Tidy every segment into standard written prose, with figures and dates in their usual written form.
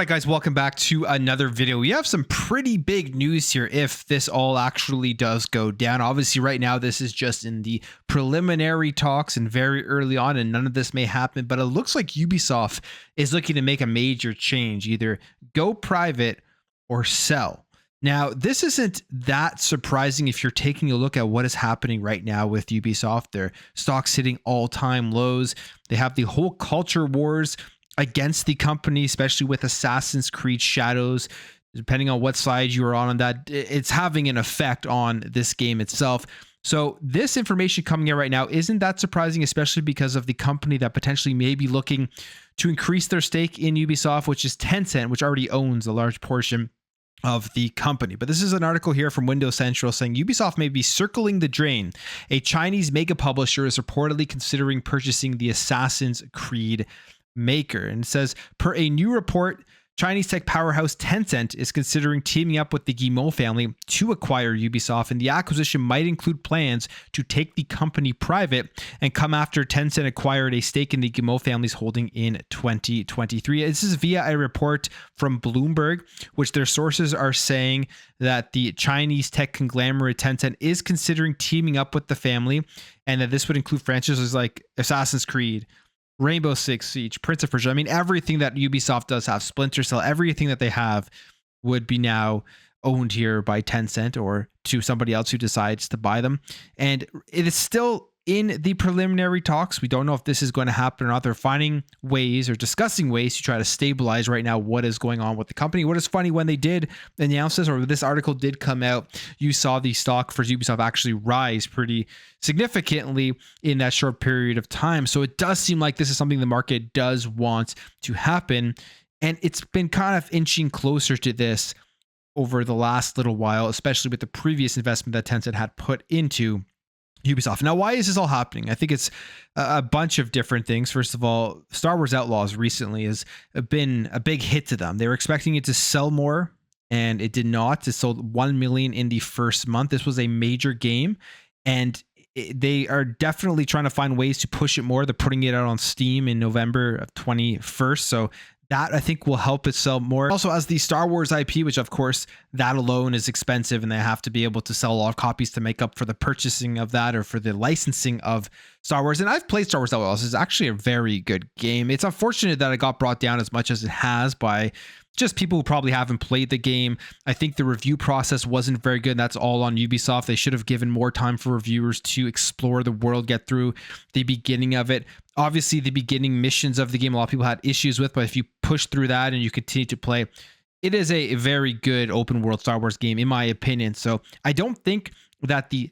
right, guys, welcome back to another video. We have some pretty big news here if this all actually does go down. Obviously, right now, this is just in the preliminary talks and very early on, and none of this may happen, but it looks like Ubisoft is looking to make a major change, either go private or sell. Now, this isn't that surprising if you're taking a look at what is happening right now with Ubisoft. Their stock's hitting all-time lows. They have the whole culture wars against the company, especially with Assassin's Creed Shadows. Depending on what side you are on that, it's having an effect on this game itself. So this information coming out right now isn't that surprising, especially because of the company that potentially may be looking to increase their stake in Ubisoft, which is Tencent, which already owns a large portion of the company. But this is an article here from Windows Central saying Ubisoft may be circling the drain. A Chinese mega publisher is reportedly considering purchasing the Assassin's Creed maker. And it says, per a new report, Chinese tech powerhouse Tencent is considering teaming up with the Guillemot family to acquire Ubisoft, and the acquisition might include plans to take the company private and come after Tencent acquired a stake in the Guillemot family's holding in 2023. This is via a report from Bloomberg, which their sources are saying that the Chinese tech conglomerate Tencent is considering teaming up with the family, and that this would include franchises like Assassin's Creed, Rainbow Six Siege, Prince of Persia. I mean, everything that Ubisoft does have, Splinter Cell, everything that they have would be now owned here by Tencent or to somebody else who decides to buy them. And it is still in the preliminary talks. We don't know if this is going to happen or not. They're finding ways or discussing ways to try to stabilize right now what is going on with the company. What is funny, when they did announce this, or this article did come out, you saw the stock for Ubisoft actually rise pretty significantly in that short period of time. So it does seem like this is something the market does want to happen. And it's been kind of inching closer to this over the last little while, especially with the previous investment that Tencent had put into Ubisoft. Now, why is this all happening? I think it's a bunch of different things. First of all, Star Wars Outlaws recently has been a big hit to them. They were expecting it to sell more, and it did not. It sold 1 million in the first month. This was a major game, and they are definitely trying to find ways to push it more. They're putting it out on Steam in November of 21st. So that, I think, will help it sell more. Also, as the Star Wars IP, which of course that alone is expensive, and they have to be able to sell a lot of copies to make up for the purchasing of that or for the licensing of Star Wars. And I've played Star Wars Outlaws. It's actually a very good game. It's unfortunate that it got brought down as much as it has by just people who probably haven't played the game. I think the review process wasn't very good. That's all on Ubisoft. They should have given more time for reviewers to explore the world, get through the beginning of it. Obviously, the beginning missions of the game, a lot of people had issues with, but if you push through that and you continue to play, it is a very good open world Star Wars game, in my opinion. So I don't think that the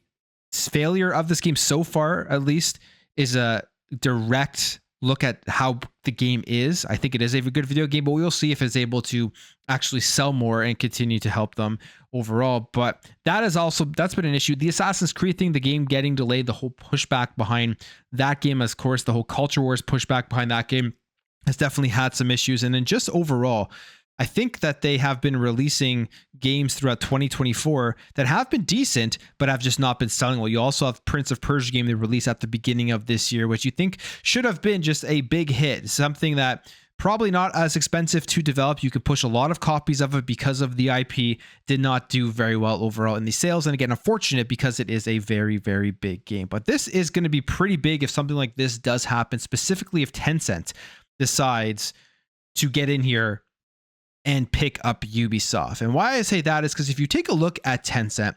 failure of this game so far, at least, is a direct look at how the game is. I think it is a good video game, but we'll see if it's able to actually sell more and continue to help them overall. But that's been an issue. The Assassin's Creed thing, the game getting delayed, the whole pushback behind that game, of course, the whole culture wars pushback behind that game has definitely had some issues. And then just overall, I think that they have been releasing games throughout 2024 that have been decent, but have just not been selling well. You also have Prince of Persia game they released at the beginning of this year, which you think should have been just a big hit, something that probably not as expensive to develop. You could push a lot of copies of it because of the IP, did not do very well overall in the sales. And again, unfortunate because it is a very, very big game. But this is going to be pretty big if something like this does happen, specifically if Tencent decides to get in here and pick up Ubisoft. And why I say that is because if you take a look at Tencent,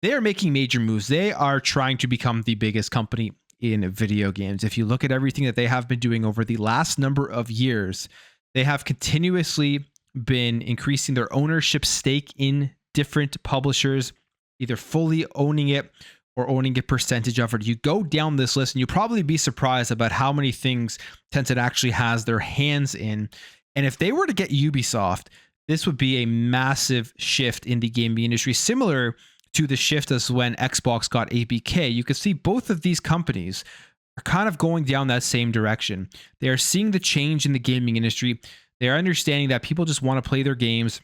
they are making major moves. They are trying to become the biggest company in video games. If you look at everything that they have been doing over the last number of years, they have continuously been increasing their ownership stake in different publishers, either fully owning it or owning a percentage of it. You go down this list and you'll probably be surprised about how many things Tencent actually has their hands in. And if they were to get Ubisoft, this would be a massive shift in the gaming industry, similar to the shift as when Xbox got ABK. You could see both of these companies are kind of going down that same direction. They are seeing the change in the gaming industry. They are understanding that people just want to play their games.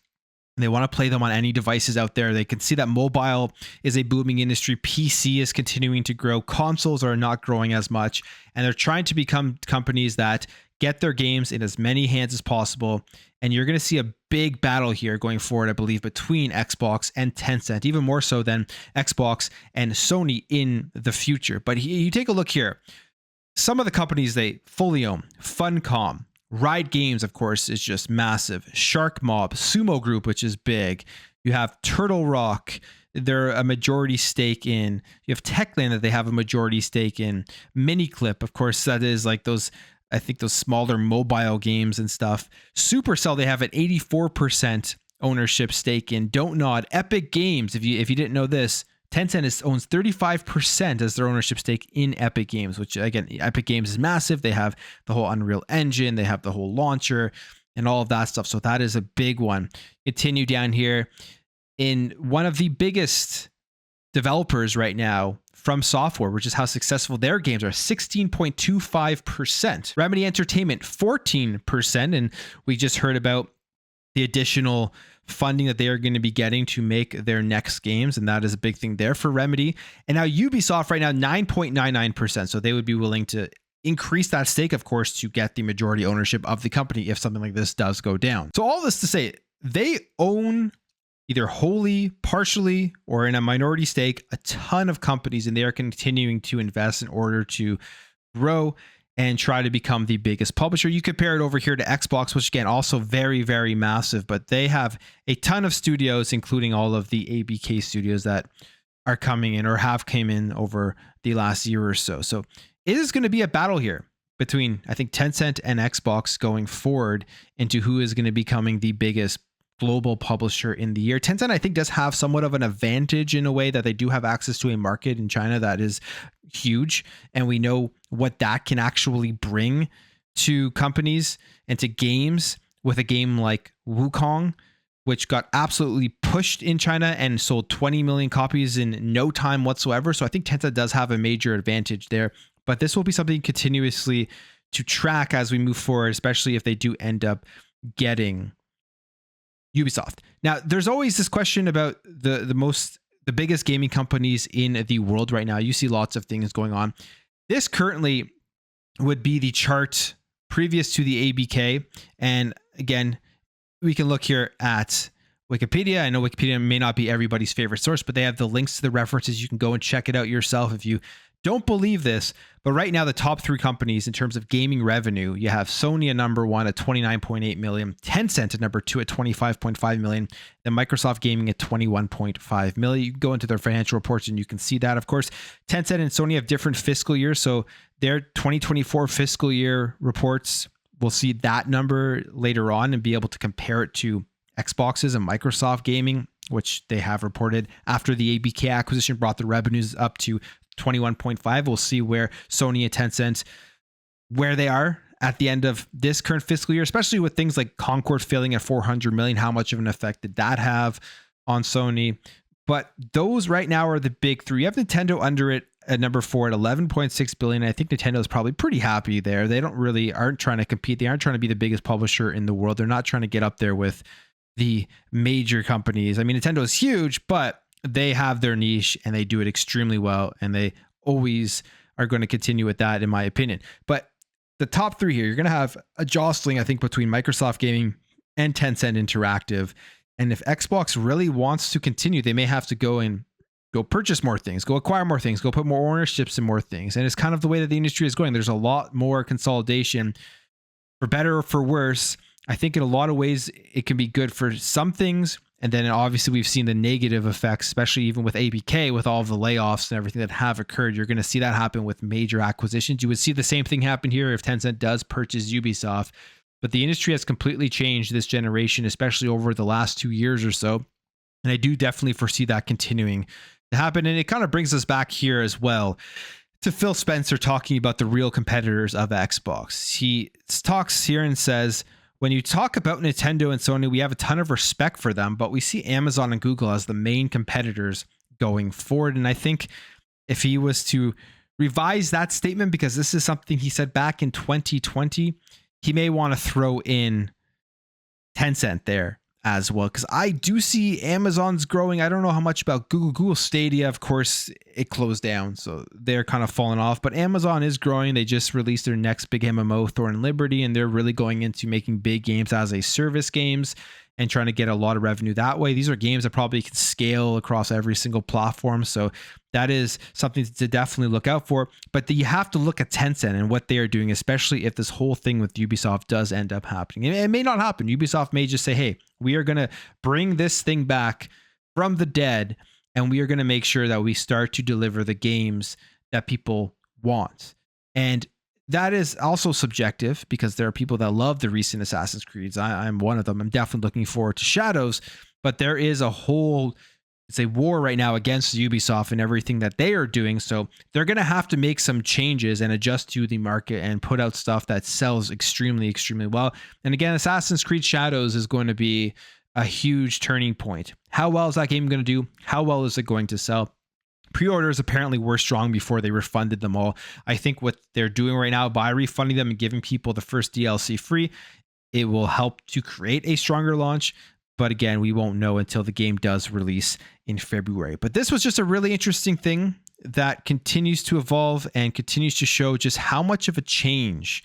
They want to play them on any devices out there. They can see that mobile is a booming industry. PC is continuing to grow. Consoles are not growing as much. And they're trying to become companies that get their games in as many hands as possible. And you're going to see a big battle here going forward, I believe, between Xbox and Tencent, even more so than Xbox and Sony in the future. But you take a look here. Some of the companies they fully own: Funcom, Riot Games, of course, is just massive. Shark Mob, Sumo Group, which is big. You have Turtle Rock, they're a majority stake in. You have Techland that they have a majority stake in. Miniclip, of course, that is like those, I think those smaller mobile games and stuff. Supercell, they have an 84% ownership stake in. Don't Nod, Epic Games, if you didn't know this, Tencent owns 35% as their ownership stake in Epic Games, which again, Epic Games is massive. They have the whole Unreal Engine, they have the whole launcher and all of that stuff. So that is a big one. Continue down here. In one of the biggest developers right now, From Software, which is how successful their games are, 16.25%. Remedy Entertainment, 14%. And we just heard about the additional funding that they are going to be getting to make their next games. And that is a big thing there for Remedy. And now Ubisoft right now, 9.99%. So they would be willing to increase that stake, of course, to get the majority ownership of the company if something like this does go down. So all this to say, they own either wholly, partially, or in a minority stake, a ton of companies, and they are continuing to invest in order to grow and try to become the biggest publisher. You compare it over here to Xbox, which again, also very, very massive, but they have a ton of studios, including all of the ABK studios that are coming in or have came in over the last year or so. So it is going to be a battle here between, I think, Tencent and Xbox going forward into who is going to be becoming the biggest global publisher in the year. Tencent, I think, does have somewhat of an advantage in a way that they do have access to a market in China that is huge. And we know what that can actually bring to companies and to games with a game like Wukong, which got absolutely pushed in China and sold 20 million copies in no time whatsoever. So I think Tencent does have a major advantage there, but this will be something continuously to track as we move forward, especially if they do end up getting Ubisoft. Now, there's always this question about the biggest gaming companies in the world right now. You see lots of things going on. This currently would be the chart previous to the ABK. And again, we can look here at Wikipedia. I know Wikipedia may not be everybody's favorite source, but they have the links to the references. You can go and check it out yourself if you don't believe this. But right now, the top three companies in terms of gaming revenue, you have Sony at number one at 29.8 million, Tencent at number two at 25.5 million, then Microsoft Gaming at 21.5 million. You can go into their financial reports and you can see that. Of course, Tencent and Sony have different fiscal years. So their 2024 fiscal year reports, we'll see that number later on and be able to compare it to Xbox's and Microsoft Gaming, which they have reported after the ABK acquisition brought the revenues up to 21.5. We'll see where Sony and Tencent, where they are at the end of this current fiscal year, especially with things like Concord failing at 400 million. How much of an effect did that have on Sony? But those right now are the big three. You have Nintendo under it at number four at 11.6 billion. I think Nintendo is probably pretty happy there. They aren't trying to compete. They aren't trying to be the biggest publisher in the world. They're not trying to get up there with the major companies. I mean, Nintendo is huge, but they have their niche and they do it extremely well. And they always are going to continue with that, in my opinion. But the top three here, you're going to have a jostling, I think, between Microsoft Gaming and Tencent Interactive. And if Xbox really wants to continue, they may have to go purchase more things, go acquire more things, go put more ownerships in more things. And it's kind of the way that the industry is going. There's a lot more consolidation, for better or for worse. I think in a lot of ways, it can be good for some things. And then obviously we've seen the negative effects, especially even with ABK, with all of the layoffs and everything that have occurred. You're going to see that happen with major acquisitions. You would see the same thing happen here if Tencent does purchase Ubisoft. But the industry has completely changed this generation, especially over the last 2 years or so. And I do definitely foresee that continuing to happen. And it kind of brings us back here as well to Phil Spencer talking about the real competitors of Xbox. He talks here and says, when you talk about Nintendo and Sony, we have a ton of respect for them, but we see Amazon and Google as the main competitors going forward. And I think if he was to revise that statement, because this is something he said back in 2020, he may want to throw in Tencent there as well, because I do see Amazon's growing. I don't know how much about Google Stadia. Of course, it closed down, so they're kind of falling off. But Amazon is growing. They just released their next big MMO, Thor and Liberty, and they're really going into making big games as a service games and trying to get a lot of revenue that way. These are games that probably can scale across every single platform. So that is something to definitely look out for. But you have to look at Tencent and what they are doing, especially if this whole thing with Ubisoft does end up happening. It may not happen. Ubisoft may just say, hey, we are going to bring this thing back from the dead, and we are going to make sure that we start to deliver the games that people want. And that is also subjective, because there are people that love the recent Assassin's Creeds. I'm one of them. I'm definitely looking forward to Shadows, but there is a whole, it's a war right now against Ubisoft and everything that they are doing. So they're going to have to make some changes and adjust to the market and put out stuff that sells extremely, extremely well. And again, Assassin's Creed Shadows is going to be a huge turning point. How well is that game going to do? How well is it going to sell? Pre-orders apparently were strong before they refunded them all. I think what they're doing right now by refunding them and giving people the first DLC free, it will help to create a stronger launch. But again, we won't know until the game does release in February. But this was just a really interesting thing that continues to evolve and continues to show just how much of a change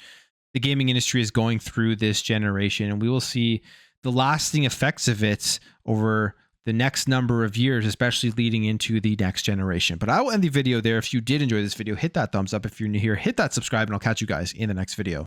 the gaming industry is going through this generation. And we will see the lasting effects of it over the next number of years, especially leading into the next generation. But I will end the video there. If you did enjoy this video, hit that thumbs up. If you're new here, hit that subscribe, and I'll catch you guys in the next video.